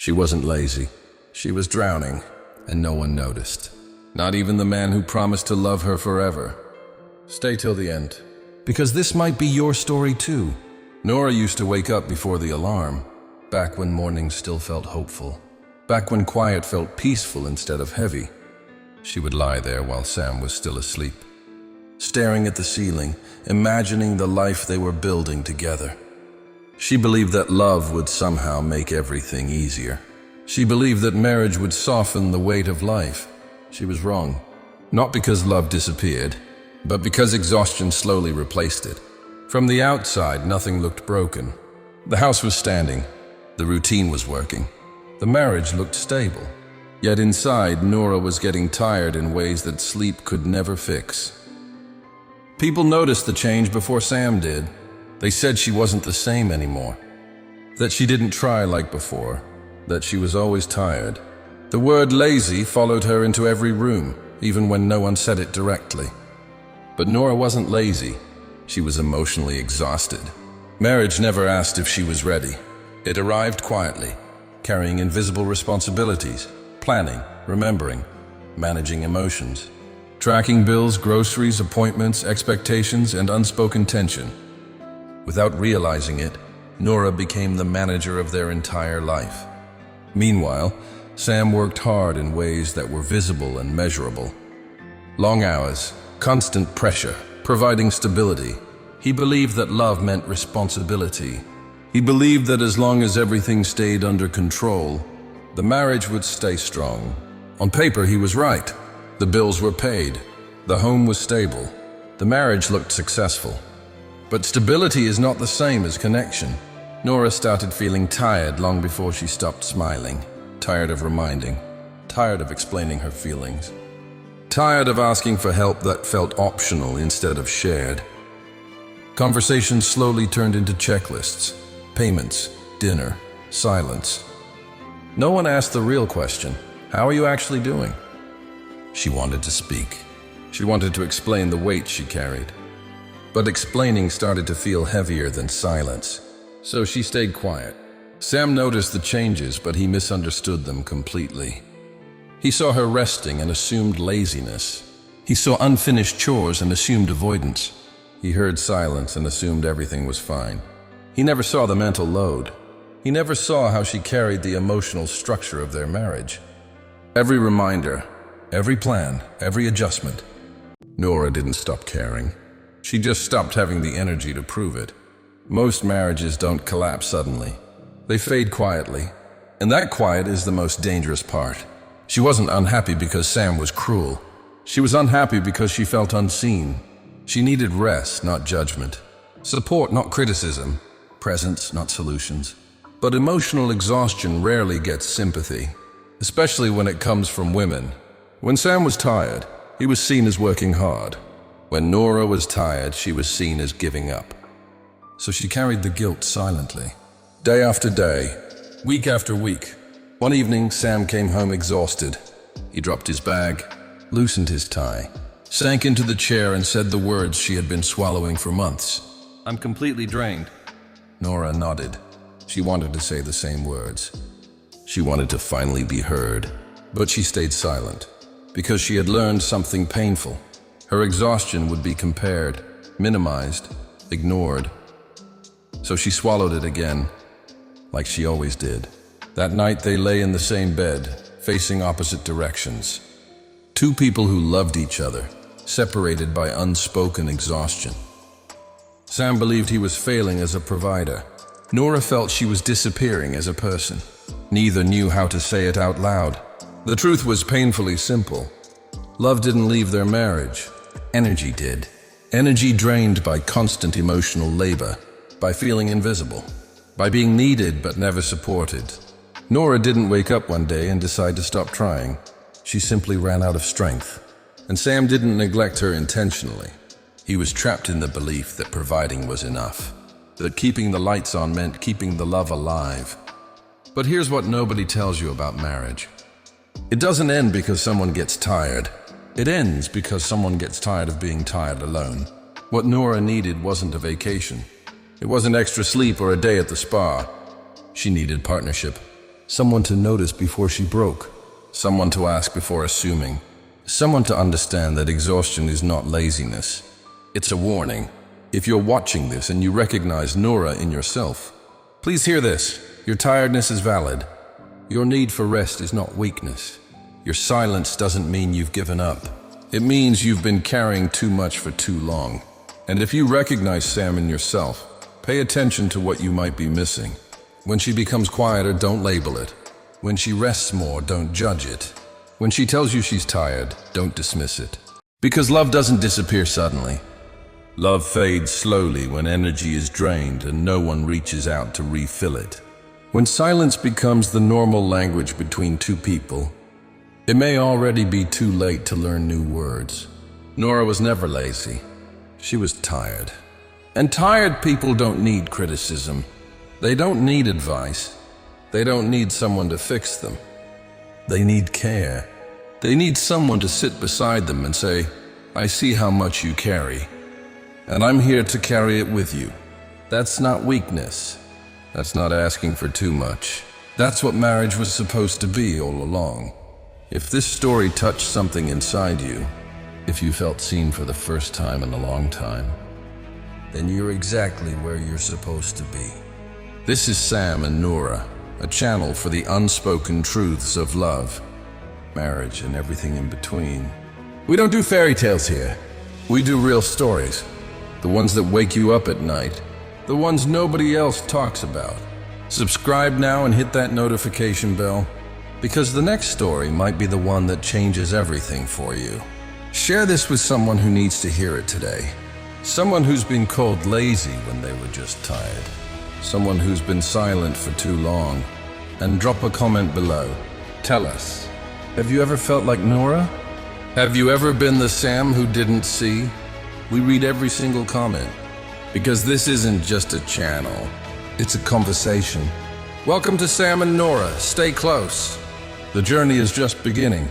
She wasn't lazy. She was drowning, and no one noticed. Not even the man who promised to love her forever. Stay till the end, because this might be your story too. Noora used to wake up before the alarm, back when mornings still felt hopeful, back when quiet felt peaceful instead of heavy. She would lie there while Sam was still asleep, staring at the ceiling, imagining the life they were building together. She believed that love would somehow make everything easier. She believed that marriage would soften the weight of life. She was wrong. Not because love disappeared, but because exhaustion slowly replaced it. From the outside, nothing looked broken. The house was standing. The routine was working. The marriage looked stable. Yet inside, Noora was getting tired in ways that sleep could never fix. People noticed the change before Sam did. They said she wasn't the same anymore, that she didn't try like before, that she was always tired. The word lazy followed her into every room, even when no one said it directly. But Noora wasn't lazy. She was emotionally exhausted. Marriage never asked if she was ready. It arrived quietly, carrying invisible responsibilities, planning, remembering, managing emotions, tracking bills, groceries, appointments, expectations, and unspoken tension. Without realizing it, Noora became the manager of their entire life. Meanwhile, Sam worked hard in ways that were visible and measurable. Long hours, constant pressure, providing stability. He believed that love meant responsibility. He believed that as long as everything stayed under control, the marriage would stay strong. On paper, he was right. The bills were paid. The home was stable. The marriage looked successful. But stability is not the same as connection. Noora started feeling tired long before she stopped smiling. Tired of reminding. Tired of explaining her feelings. Tired of asking for help that felt optional instead of shared. Conversations slowly turned into checklists. Payments, dinner, silence. No one asked the real question, how are you actually doing? She wanted to speak. She wanted to explain the weight she carried. But explaining started to feel heavier than silence. So she stayed quiet. Sam noticed the changes, but he misunderstood them completely. He saw her resting and assumed laziness. He saw unfinished chores and assumed avoidance. He heard silence and assumed everything was fine. He never saw the mental load. He never saw how she carried the emotional structure of their marriage. Every reminder, every plan, every adjustment. Noora didn't stop caring. She just stopped having the energy to prove it. Most marriages don't collapse suddenly. They fade quietly. And that quiet is the most dangerous part. She wasn't unhappy because Sam was cruel. She was unhappy because she felt unseen. She needed rest, not judgment. Support, not criticism. Presence, not solutions. But emotional exhaustion rarely gets sympathy, especially when it comes from women. When Sam was tired, he was seen as working hard. When Noora was tired, she was seen as giving up. So she carried the guilt silently. Day after day, week after week. One evening, Sam came home exhausted. He dropped his bag, loosened his tie, sank into the chair and said the words she had been swallowing for months. "I'm completely drained." Noora nodded. She wanted to say the same words. She wanted to finally be heard, but she stayed silent because she had learned something painful. Her exhaustion would be compared, minimized, ignored. So she swallowed it again, like she always did. That night they lay in the same bed, facing opposite directions. Two people who loved each other, separated by unspoken exhaustion. Sam believed he was failing as a provider. Noora felt she was disappearing as a person. Neither knew how to say it out loud. The truth was painfully simple. Love didn't leave their marriage. Energy did. Energy drained by constant emotional labor, by feeling invisible, by being needed but never supported. Noora didn't wake up one day and decide to stop trying. She simply ran out of strength. And Sam didn't neglect her intentionally. He was trapped in the belief that providing was enough, that keeping the lights on meant keeping the love alive. But here's what nobody tells you about marriage. It doesn't end because someone gets tired. It ends because someone gets tired of being tired alone. What Noora needed wasn't a vacation. It wasn't extra sleep or a day at the spa. She needed partnership. someone to notice before she broke, someone to ask before assuming, someone to understand that exhaustion is not laziness. It's a warning. If you're watching this and you recognize Noora in yourself, please hear this. Your tiredness is valid. Your need for rest is not weakness. Your silence doesn't mean you've given up. It means you've been carrying too much for too long. And if you recognize Sam in yourself, pay attention to what you might be missing. When she becomes quieter, don't label it. When she rests more, don't judge it. When she tells you she's tired, don't dismiss it. Because love doesn't disappear suddenly. Love fades slowly when energy is drained and no one reaches out to refill it. When silence becomes the normal language between two people, it may already be too late to learn new words. Noora was never lazy. She was tired. And tired people don't need criticism. They don't need advice. They don't need someone to fix them. They need care. They need someone to sit beside them and say, "I see how much you carry, and I'm here to carry it with you." That's not weakness. That's not asking for too much. That's what marriage was supposed to be all along. If this story touched something inside you, if you felt seen for the first time in a long time, then you're exactly where you're supposed to be. This is Sam and Noora, a channel for the unspoken truths of love, marriage, and everything in between. We don't do fairy tales here. We do real stories. The ones that wake you up at night. The ones nobody else talks about. Subscribe now and hit that notification bell, because the next story might be the one that changes everything for you. Share this with someone who needs to hear it today. Someone who's been called lazy when they were just tired. Someone who's been silent for too long. And drop a comment below. Tell us, have you ever felt like Noora? Have you ever been the Sam who didn't see? We read every single comment, because this isn't just a channel, it's a conversation. Welcome to Sam and Noora. Stay close. The journey is just beginning.